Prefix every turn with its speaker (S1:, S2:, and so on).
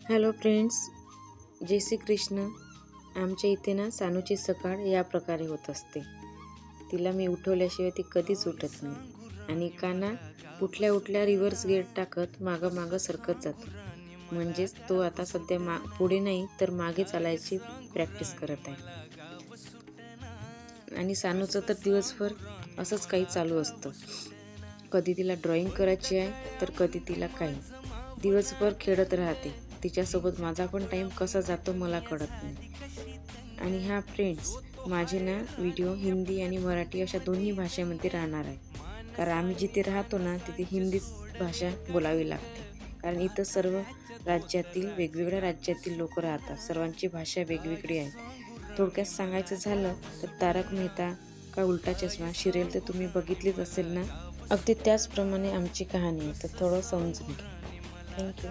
S1: Hello friends, जय श्री कृष्ण. आमच्या इथे ना सानूची सकाळ या प्रकारे होत असते. तिला मी उठवल्याशिवाय ती कधीच उठत नाही आणि काना उठल्या रिव्हर्स गेअर टाकत मागं सरकत जातो. म्हणजेच तो आता सध्या पुढे नाही तर मागे चालायची प्रॅक्टिस करत आहे. आणि सानूचं तर दिवसभर असंच काही चालू असतं. कधी तिला ड्रॉइंग करायची आहे तर कधी तिला काही. दिवसभर खेळत राहते. तिच्यासोबत माझा पण टाईम कसा जातो मला कळत नाही. आणि हा फ्रेंड्स, माझे ना व्हिडिओ हिंदी आणि मराठी अशा दोन्ही भाषेमध्ये राहणार आहे. कारण आम्ही जिथे राहतो ना तिथे हिंदीच भाषा बोलावी लागते. कारण इथं सर्व राज्यातील वेगवेगळ्या राज्यातील लोक राहतात. सर्वांची भाषा वेगवेगळी आहे. थोडक्यात सांगायचं झालं तर तारक मेहता का उलटा चष्मा सिरियल तर तुम्ही बघितलीच असेल ना. अगदी त्याचप्रमाणे आमची कहाणी आहे. तर थोडं समजून घ्या. थँक्यू.